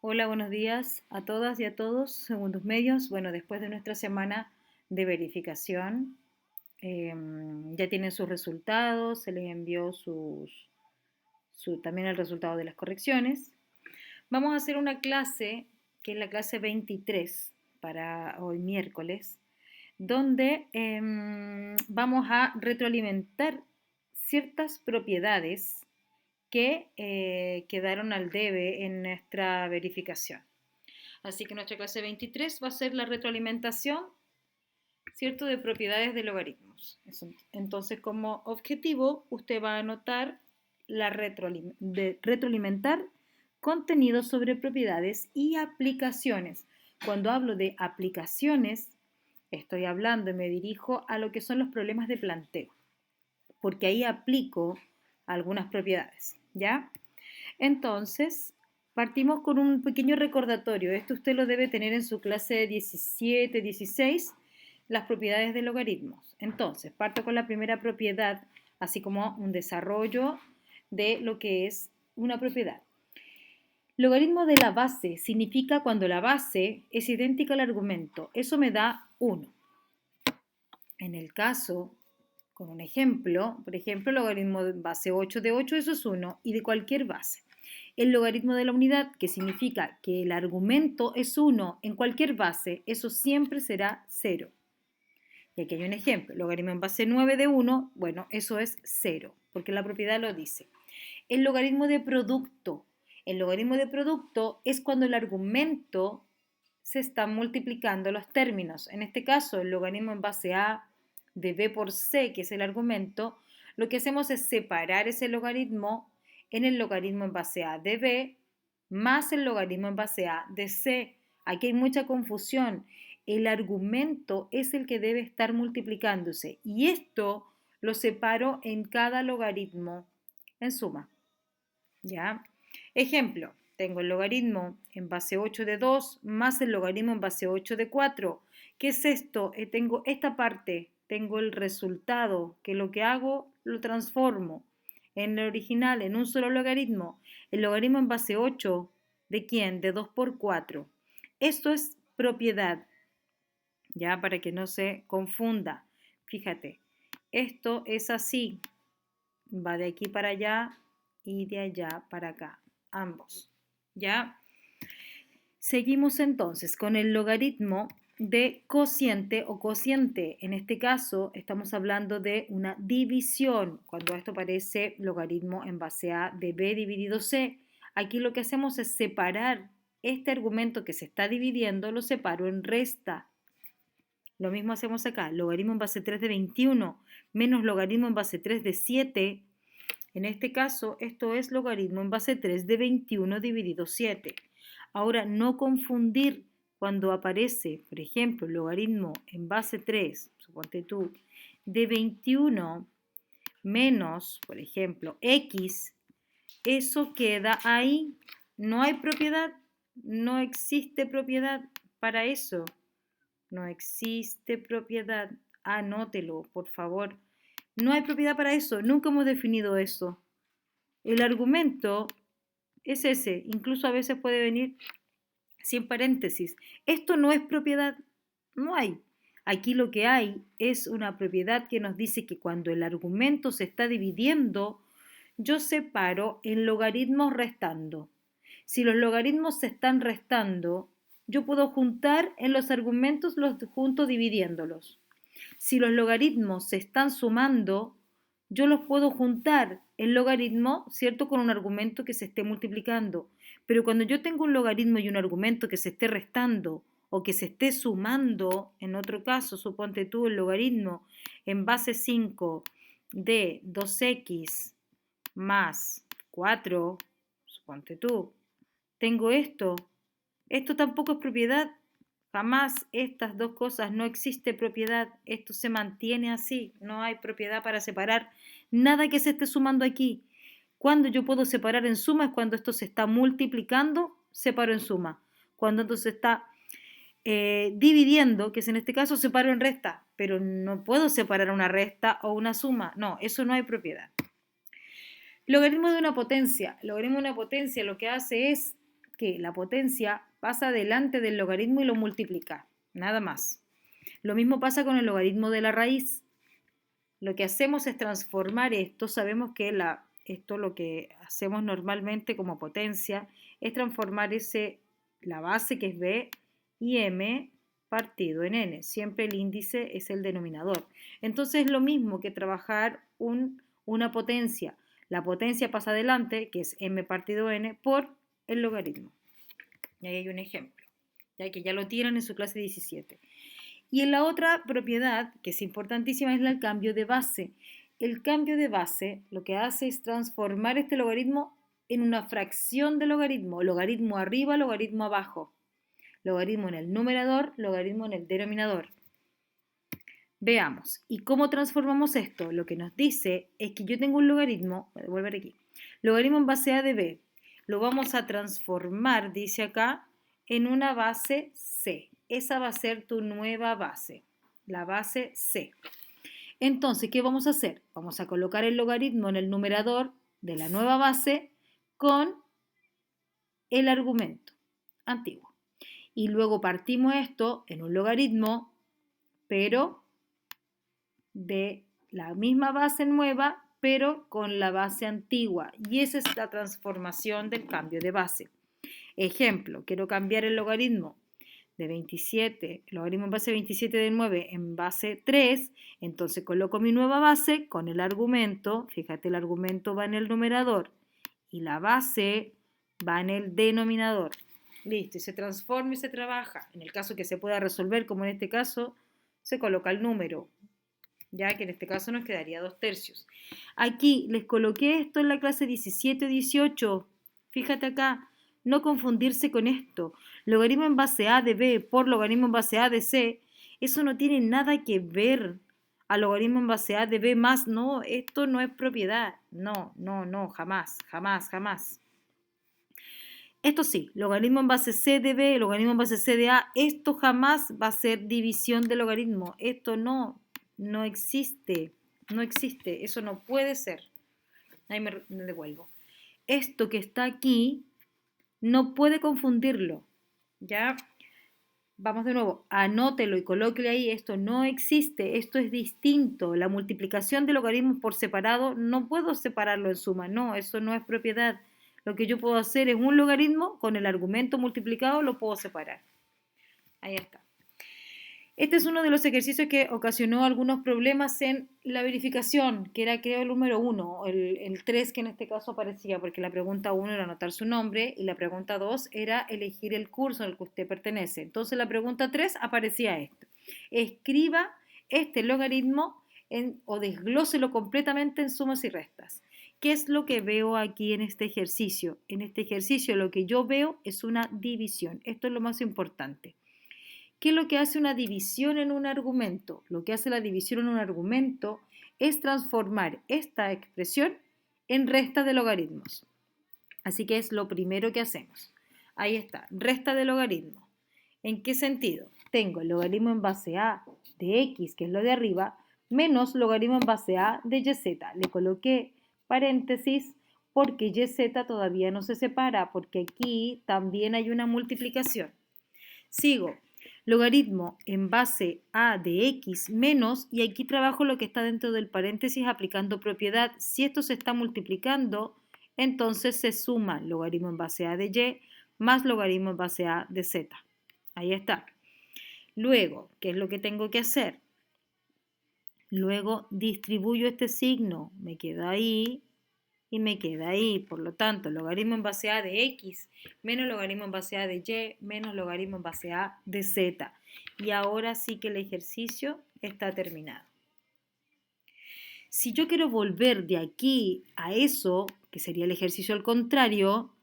Hola, buenos días a todas y a todos, segundos medios. Bueno, después de nuestra semana de verificación, ya tienen sus resultados, se les envió también el resultado de las correcciones. Vamos a hacer una clase, que es la clase 23 para hoy miércoles, donde vamos a retroalimentar ciertas propiedades que quedaron al debe en nuestra verificación. Así que nuestra clase 23 va a ser la retroalimentación, ¿cierto?, de propiedades de logaritmos. Entonces, como objetivo, usted va a anotar retroalimentar contenidos sobre propiedades y aplicaciones. Cuando hablo de aplicaciones, estoy hablando y me dirijo a lo que son los problemas de planteo, porque ahí aplico algunas propiedades, ¿ya? Entonces, partimos con un pequeño recordatorio. Esto usted lo debe tener en su clase 17, 16, las propiedades de logaritmos. Entonces, parto con la primera propiedad, así como un desarrollo de lo que es una propiedad. Logaritmo de la base significa cuando la base es idéntica al argumento. Eso me da 1. En el caso, con un ejemplo, por ejemplo, el logaritmo de base 8 de 8, eso es 1, y de cualquier base. El logaritmo de la unidad, que significa que el argumento es 1 en cualquier base, eso siempre será 0. Y aquí hay un ejemplo, logaritmo en base 9 de 1, bueno, eso es 0, porque la propiedad lo dice. El logaritmo de producto. El logaritmo de producto es cuando el argumento se están multiplicando los términos. En este caso, el logaritmo en base a de b por c, que es el argumento, lo que hacemos es separar ese logaritmo en el logaritmo en base a de b más el logaritmo en base a de c. Aquí hay mucha confusión. El argumento es el que debe estar multiplicándose y esto lo separo en cada logaritmo en suma. ¿Ya? Ejemplo, tengo el logaritmo en base 8 de 2 más el logaritmo en base 8 de 4. ¿Qué es esto? Tengo esta parte, tengo el resultado, que lo que hago lo transformo en el original, en un solo logaritmo. El logaritmo en base 8, ¿de quién? De 2 por 4. Esto es propiedad, ya, para que no se confunda. Fíjate, esto es así, va de aquí para allá y de allá para acá, ambos, ¿ya? Seguimos entonces con el logaritmo de cociente o cociente. En este caso estamos hablando de una división, cuando esto parece logaritmo en base a de b dividido c. Aquí lo que hacemos es separar este argumento que se está dividiendo, lo separo en resta. Lo mismo hacemos acá, logaritmo en base 3 de 21 menos logaritmo en base 3 de 7. En este caso, esto es logaritmo en base 3 de 21 dividido 7. Ahora, no confundir cuando aparece, por ejemplo, logaritmo en base 3, suponte tú, de 21 menos, por ejemplo, x, eso queda ahí. No hay propiedad, no existe propiedad para eso. No existe propiedad. Anótelo, por favor. No hay propiedad para eso. Nunca hemos definido eso. El argumento es ese. Incluso a veces puede venir sin paréntesis. Esto no es propiedad. No hay. Aquí lo que hay es una propiedad que nos dice que cuando el argumento se está dividiendo, yo separo en logaritmos restando. Si los logaritmos se están restando, yo puedo juntar en los argumentos, los junto dividiéndolos. Si los logaritmos se están sumando, yo los puedo juntar el logaritmo, ¿cierto?, con un argumento que se esté multiplicando. Pero cuando yo tengo un logaritmo y un argumento que se esté restando o que se esté sumando, en otro caso, suponte tú el logaritmo en base 5 de 2x más 4, suponte tú, tengo esto. Esto tampoco es propiedad. Jamás estas dos cosas, no existe propiedad. Esto se mantiene así. No hay propiedad para separar nada que se esté sumando aquí. Cuando yo puedo separar en suma es cuando esto se está multiplicando, separo en suma. Cuando esto se está dividiendo, que es en este caso, separo en resta. Pero no puedo separar una resta o una suma. No, eso no hay propiedad. Logaritmo de una potencia. El logaritmo de una potencia lo que hace es que la potencia pasa delante del logaritmo y lo multiplica, nada más. Lo mismo pasa con el logaritmo de la raíz. Lo que hacemos es transformar esto, sabemos que esto lo que hacemos normalmente como potencia es transformar la base que es b y m partido en n. Siempre el índice es el denominador. Entonces es lo mismo que trabajar una potencia. La potencia pasa adelante, que es m partido n, por el logaritmo. Y ahí hay un ejemplo, ya que ya lo tienen en su clase 17. Y en la otra propiedad, que es importantísima, es el cambio de base. El cambio de base lo que hace es transformar este logaritmo en una fracción de logaritmo. Logaritmo arriba, logaritmo abajo. Logaritmo en el numerador, logaritmo en el denominador. Veamos. ¿Y cómo transformamos esto? Lo que nos dice es que yo tengo un logaritmo, voy a volver aquí, logaritmo en base a de b. Lo vamos a transformar, dice acá, en una base c. Esa va a ser tu nueva base, la base c. Entonces, ¿qué vamos a hacer? Vamos a colocar el logaritmo en el numerador de la nueva base con el argumento antiguo. Y luego partimos esto en un logaritmo, pero de la misma base nueva, pero con la base antigua. Y esa es la transformación del cambio de base. Ejemplo, quiero cambiar el logaritmo de 27, el logaritmo en base 27 de 9 en base 3, entonces coloco mi nueva base con el argumento, fíjate el argumento va en el numerador y la base va en el denominador. Listo, y se transforma y se trabaja. En el caso que se pueda resolver, como en este caso, se coloca el número, ya que en este caso nos quedaría 2/3. Aquí les coloqué esto en la clase 17-18, fíjate acá, no confundirse con esto. Logaritmo en base a de b por logaritmo en base a de c, eso no tiene nada que ver a logaritmo en base a de b más, no, esto no es propiedad, no, jamás, jamás, jamás. Esto sí, logaritmo en base c de b, logaritmo en base c de a, esto jamás va a ser división de logaritmo, esto no existe, no existe, eso no puede ser. Ahí me devuelvo. Esto que está aquí no puede confundirlo, ¿ya? Vamos de nuevo, anótelo y colóquele ahí, esto no existe, esto es distinto. La multiplicación de logaritmos por separado no puedo separarlo en suma, no, eso no es propiedad. Lo que yo puedo hacer es un logaritmo con el argumento multiplicado, lo puedo separar. Ahí está. Este es uno de los ejercicios que ocasionó algunos problemas en la verificación, que era creo el número 1, el 3 que en este caso aparecía, porque la pregunta 1 era anotar su nombre y la pregunta 2 era elegir el curso al que usted pertenece. Entonces la pregunta 3 aparecía esto. Escriba este logaritmo o desglóselo completamente en sumas y restas. ¿Qué es lo que veo aquí en este ejercicio? En este ejercicio lo que yo veo es una división. Esto es lo más importante. ¿Qué es lo que hace una división en un argumento? Lo que hace la división en un argumento es transformar esta expresión en resta de logaritmos. Así que es lo primero que hacemos. Ahí está, resta de logaritmos. ¿En qué sentido? Tengo el logaritmo en base a de x, que es lo de arriba, menos logaritmo en base a de yz. Le coloqué paréntesis porque yz todavía no se separa, porque aquí también hay una multiplicación. Sigo. Logaritmo en base a de x menos, y aquí trabajo lo que está dentro del paréntesis aplicando propiedad. Si esto se está multiplicando, entonces se suma logaritmo en base a de y más logaritmo en base a de z. Ahí está. Luego, ¿qué es lo que tengo que hacer? Luego distribuyo este signo, me queda ahí y me queda ahí. Por lo tanto, logaritmo en base a de x menos logaritmo en base a de y menos logaritmo en base a de z. Y ahora sí que el ejercicio está terminado. Si yo quiero volver de aquí a eso, que sería el ejercicio al contrario,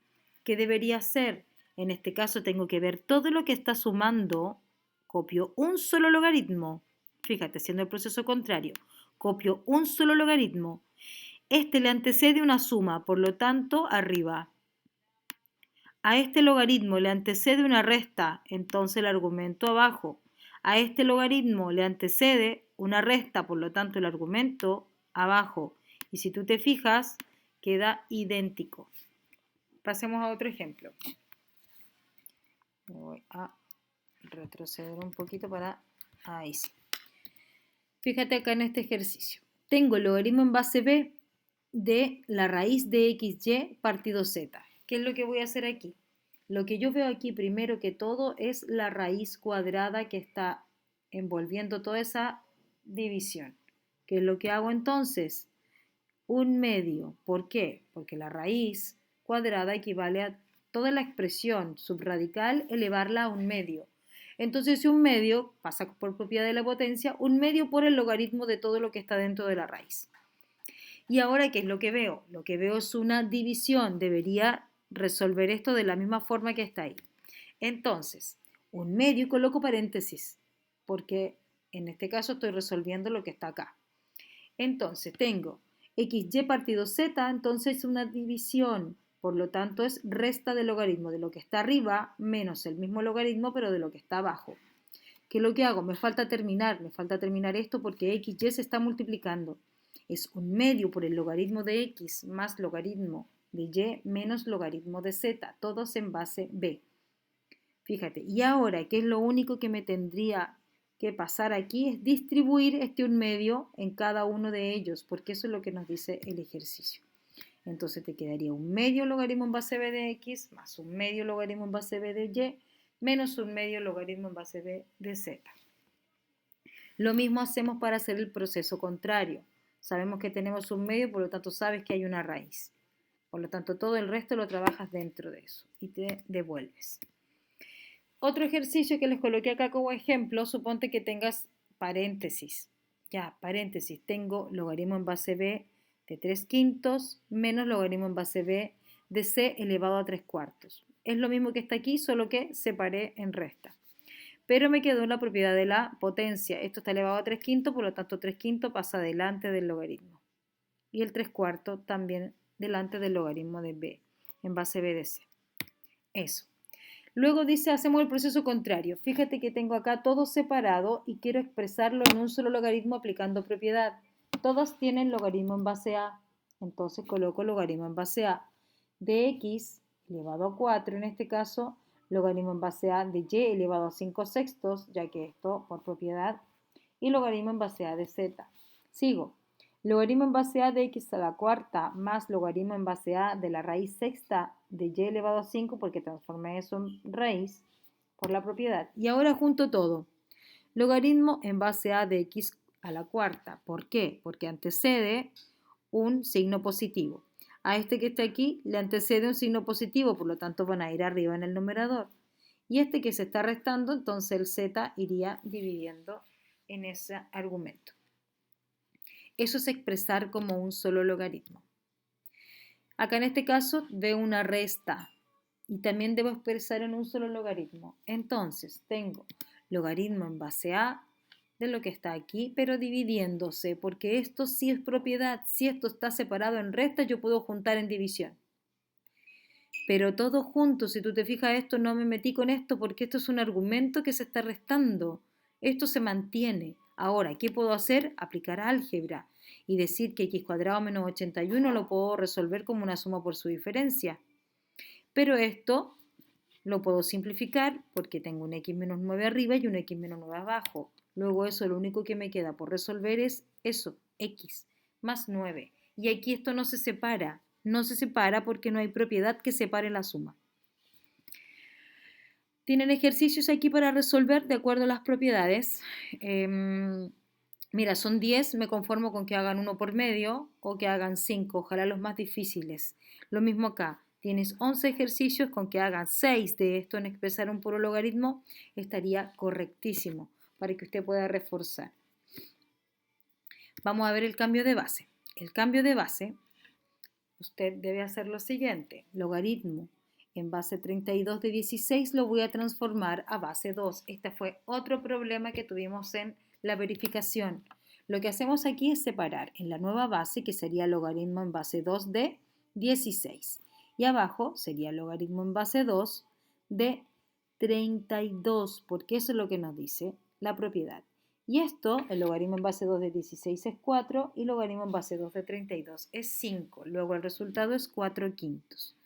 ¿qué debería hacer? En este caso tengo que ver todo lo que está sumando, copio un solo logaritmo. Fíjate, haciendo el proceso contrario, copio un solo logaritmo. Este le antecede una suma, por lo tanto, arriba. A este logaritmo le antecede una resta, entonces el argumento abajo. A este logaritmo le antecede una resta, por lo tanto, el argumento abajo. Y si tú te fijas, queda idéntico. Pasemos a otro ejemplo. Me voy a retroceder un poquito para... Ahí sí. Fíjate acá en este ejercicio. Tengo el logaritmo en base b de la raíz de xy partido z. ¿Qué es lo que voy a hacer aquí? Lo que yo veo aquí primero que todo es la raíz cuadrada que está envolviendo toda esa división. ¿Qué es lo que hago entonces? Un medio. ¿Por qué? Porque la raíz cuadrada equivale a toda la expresión subradical elevarla a un medio. Entonces, si un medio pasa por propiedad de la potencia, un medio por el logaritmo de todo lo que está dentro de la raíz. Y ahora, ¿qué es lo que veo? Lo que veo es una división. Debería resolver esto de la misma forma que está ahí. Entonces, un medio y coloco paréntesis, porque en este caso estoy resolviendo lo que está acá. Entonces, tengo xy partido z, entonces es una división. Por lo tanto, es resta del logaritmo de lo que está arriba menos el mismo logaritmo, pero de lo que está abajo. ¿Qué es lo que hago? Me falta terminar esto porque xy se está multiplicando. Es un medio por el logaritmo de x más logaritmo de y menos logaritmo de z, todos en base b. Fíjate, y ahora, ¿qué es lo único que me tendría que pasar aquí? Es distribuir este un medio en cada uno de ellos, porque eso es lo que nos dice el ejercicio. Entonces te quedaría un medio logaritmo en base b de x más un medio logaritmo en base b de y menos un medio logaritmo en base b de z. Lo mismo hacemos para hacer el proceso contrario. Sabemos que tenemos un medio, por lo tanto sabes que hay una raíz. Por lo tanto, todo el resto lo trabajas dentro de eso y te devuelves. Otro ejercicio que les coloqué acá como ejemplo, suponte que tengas paréntesis. Ya, paréntesis, tengo logaritmo en base b de 3 quintos menos logaritmo en base b de c elevado a 3 cuartos. Es lo mismo que está aquí, solo que separé en resta. Pero me quedó la propiedad de la potencia. Esto está elevado a 3 quintos, por lo tanto 3 quintos pasa delante del logaritmo. Y el 3 cuartos también delante del logaritmo de b en base b de c. Eso. Luego dice, hacemos el proceso contrario. Fíjate que tengo acá todo separado y quiero expresarlo en un solo logaritmo aplicando propiedad. Todos tienen logaritmo en base a. Entonces coloco logaritmo en base a de x elevado a 4, en este caso, logaritmo en base a de y elevado a 5 sextos, ya que esto por propiedad, y logaritmo en base a de z. Sigo. Logaritmo en base a de x a la cuarta más logaritmo en base a de la raíz sexta de y elevado a 5 porque transformé eso en raíz por la propiedad. Y ahora junto todo. Logaritmo en base a de x a la cuarta. ¿Por qué? Porque antecede un signo positivo. A este que está aquí le antecede un signo positivo, por lo tanto van a ir arriba en el numerador. Y este que se está restando, entonces el z iría dividiendo en ese argumento. Eso es expresar como un solo logaritmo. Acá en este caso veo una resta y también debo expresar en un solo logaritmo. Entonces tengo logaritmo en base a de lo que está aquí, pero dividiéndose, porque esto sí es propiedad. Si esto está separado en resta, yo puedo juntar en división. Pero todo junto, si tú te fijas, esto no me metí con esto porque esto es un argumento que se está restando. Esto se mantiene. Ahora, ¿qué puedo hacer? Aplicar álgebra y decir que x cuadrado menos 81 lo puedo resolver como una suma por su diferencia. Pero esto lo puedo simplificar porque tengo un x menos 9 arriba y un x menos 9 abajo. Luego eso lo único que me queda por resolver es eso, x más 9. Y aquí esto no se separa. No se separa porque no hay propiedad que separe la suma. Tienen ejercicios aquí para resolver de acuerdo a las propiedades. Mira, son 10, me conformo con que hagan uno por medio o que hagan 5, ojalá los más difíciles. Lo mismo acá, tienes 11 ejercicios, con que hagan 6 de esto en expresar un puro logaritmo, estaría correctísimo para que usted pueda reforzar. Vamos a ver el cambio de base. El cambio de base, usted debe hacer lo siguiente, logaritmo en base 32 de 16 lo voy a transformar a base 2. Este fue otro problema que tuvimos en la verificación. Lo que hacemos aquí es separar en la nueva base, que sería logaritmo en base 2 de 16. Y abajo sería logaritmo en base 2 de 32, porque eso es lo que nos dice la propiedad. Y esto, el logaritmo en base 2 de 16 es 4 y logaritmo en base 2 de 32 es 5. Luego el resultado es 4 quintos.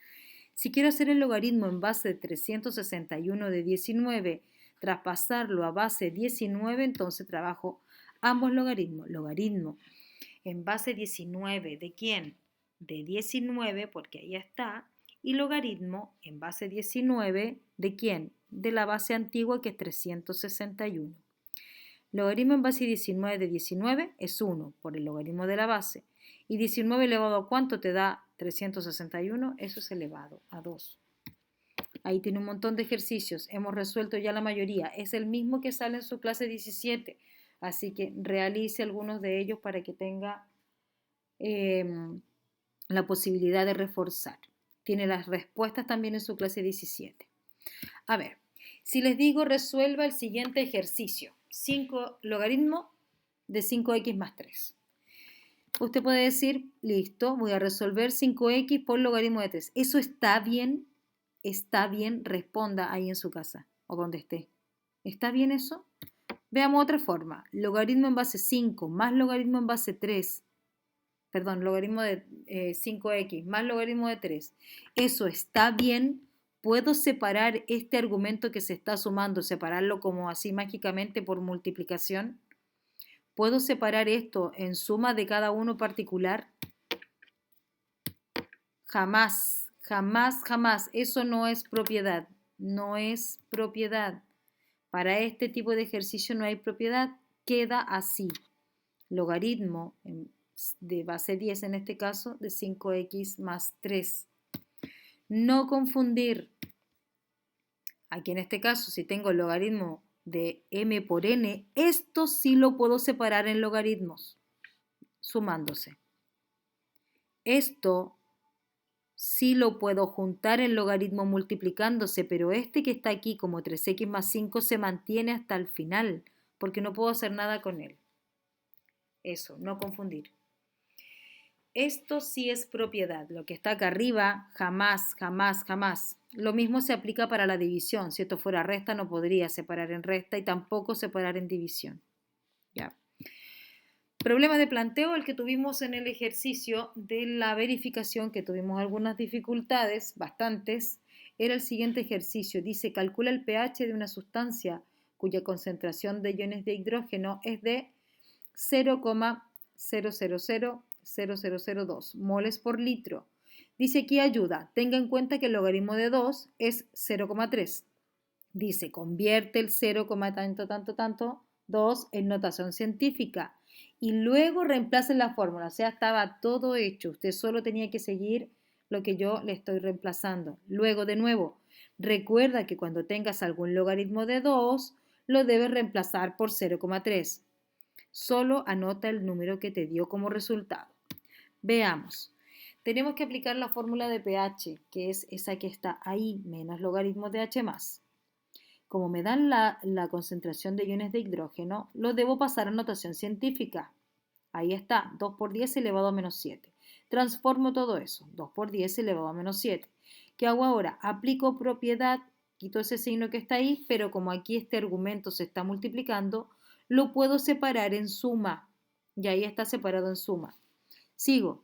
Si quiero hacer el logaritmo en base de 361 de 19, traspasarlo a base 19, entonces trabajo ambos logaritmos. Logaritmo en base 19, ¿de quién? De 19, porque ahí está. Y logaritmo en base 19, ¿de quién? De la base antigua, que es 361. Logaritmo en base 19 de 19 es 1 por el logaritmo de la base. Y 19 elevado a ¿cuánto te da 361? Eso es elevado a 2. Ahí tiene un montón de ejercicios. Hemos resuelto ya la mayoría. Es el mismo que sale en su clase 17. Así que realice algunos de ellos para que tenga la posibilidad de reforzar. Tiene las respuestas también en su clase 17. A ver, si les digo resuelva el siguiente ejercicio. 5 logaritmo de 5x más 3. Usted puede decir, listo, voy a resolver 5x por logaritmo de 3. ¿Eso está bien? ¿Está bien? Responda ahí en su casa o donde esté. ¿Está bien eso? Veamos otra forma. Logaritmo en base 5 más logaritmo en base 3. Perdón, logaritmo de 5x más logaritmo de 3. ¿Eso está bien? ¿Puedo separar este argumento que se está sumando, separarlo como así mágicamente por multiplicación? ¿Puedo separar esto en suma de cada uno particular? Jamás, jamás, jamás. Eso no es propiedad. No es propiedad. Para este tipo de ejercicio no hay propiedad. Queda así. Logaritmo de base 10 en este caso de 5x más 3. No confundir. Aquí en este caso, si tengo el logaritmo de m por n, esto sí lo puedo separar en logaritmos, sumándose. Esto sí lo puedo juntar en logaritmo multiplicándose, pero este que está aquí como 3x más 5 se mantiene hasta el final, porque no puedo hacer nada con él. Eso, no confundir. Esto sí es propiedad. Lo que está acá arriba, jamás, jamás, jamás. Lo mismo se aplica para la división. Si esto fuera resta, no podría separar en resta y tampoco separar en división. ¿Ya? Problema de planteo, el que tuvimos en el ejercicio de la verificación, que tuvimos algunas dificultades, bastantes, era el siguiente ejercicio. Dice, calcula el pH de una sustancia cuya concentración de iones de hidrógeno es de 0,0000002 moles por litro. Dice aquí ayuda, tenga en cuenta que el logaritmo de 2 es 0,3. Dice, convierte el 0, tanto, 2 en notación científica y luego reemplace la fórmula. O sea, estaba todo hecho. Usted solo tenía que seguir lo que yo le estoy reemplazando. Luego, de nuevo, recuerda que cuando tengas algún logaritmo de 2, lo debes reemplazar por 0,3. Solo anota el número que te dio como resultado. Veamos. Tenemos que aplicar la fórmula de pH, que es esa que está ahí, menos logaritmo de H más. Como me dan la concentración de iones de hidrógeno, lo debo pasar a notación científica. Ahí está, 2 por 10 elevado a menos 7. Transformo todo eso, 2 por 10 elevado a menos 7. ¿Qué hago ahora? Aplico propiedad, quito ese signo que está ahí, pero como aquí este argumento se está multiplicando, lo puedo separar en suma. Y ahí está separado en suma. Sigo.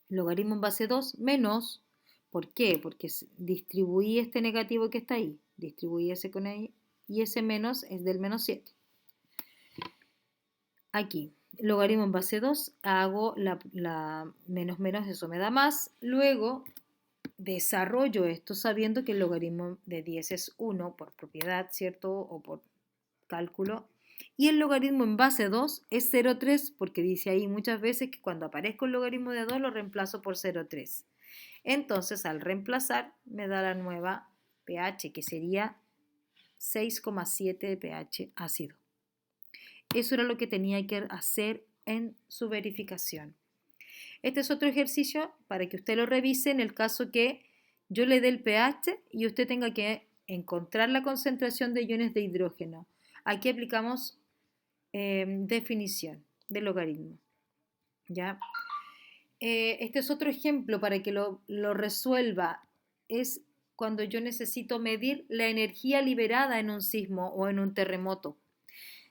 Logaritmo en base 2 menos. ¿Por qué? Porque distribuí este negativo que está ahí. Distribuí ese con ahí. Y ese menos es del menos 7. Aquí. Logaritmo en base 2. Hago la menos menos, eso me da más. Luego desarrollo esto sabiendo que el logaritmo de 10 es 1 por propiedad, ¿cierto? O por cálculo. Y el logaritmo en base 2 es 0,3 porque dice ahí muchas veces que cuando aparezca el logaritmo de 2 lo reemplazo por 0,3. Entonces al reemplazar me da la nueva pH que sería 6,7 de pH ácido. Eso era lo que tenía que hacer en su verificación. Este es otro ejercicio para que usted lo revise en el caso que yo le dé el pH y usted tenga que encontrar la concentración de iones de hidrógeno. Aquí aplicamos definición del logaritmo. ¿Ya? Este es otro ejemplo para que lo resuelva. Es cuando yo necesito medir la energía liberada en un sismo o en un terremoto.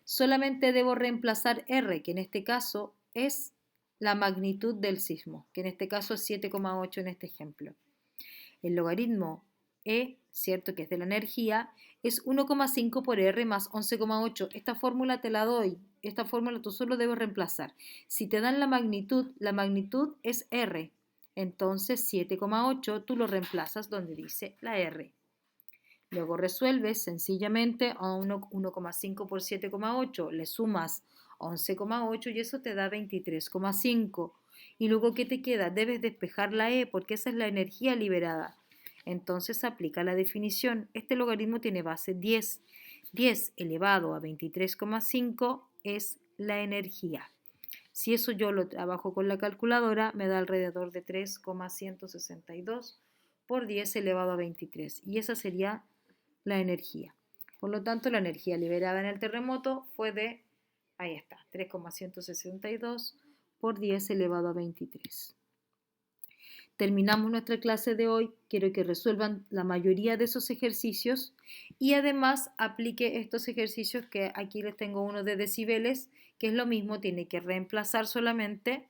Solamente debo reemplazar R, que en este caso es la magnitud del sismo, que en este caso es 7,8 en este ejemplo. El logaritmo E, ¿cierto? Que es de la energía, es 1,5 por R más 11,8. Esta fórmula te la doy. Esta fórmula tú solo debes reemplazar. Si te dan la magnitud es R. Entonces 7,8 tú lo reemplazas donde dice la R. Luego resuelves sencillamente a 1,5 por 7,8, le sumas 11,8 y eso te da 23,5. Y luego, ¿qué te queda? Debes despejar la E porque esa es la energía liberada. Entonces aplica la definición. Este logaritmo tiene base 10. 10 elevado a 23,5 es la energía. Si eso yo lo trabajo con la calculadora, me da alrededor de 3,162 por 10 elevado a 23. Y esa sería la energía. Por lo tanto, la energía liberada en el terremoto fue de, ahí está, 3,162 por 10 elevado a 23. Terminamos nuestra clase de hoy. Quiero que resuelvan la mayoría de esos ejercicios y además aplique estos ejercicios que aquí les tengo uno de decibeles, que es lo mismo, tiene que reemplazar solamente.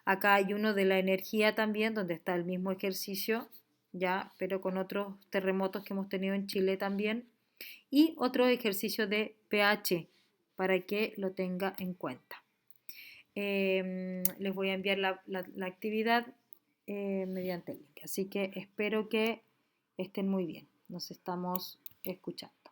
Acá hay uno de la energía también, donde está el mismo ejercicio, ya, pero con otros terremotos que hemos tenido en Chile también. Y otro ejercicio de pH para que lo tenga en cuenta. Les voy a enviar la actividad mediante el link. Así que espero que estén muy bien. Nos estamos escuchando.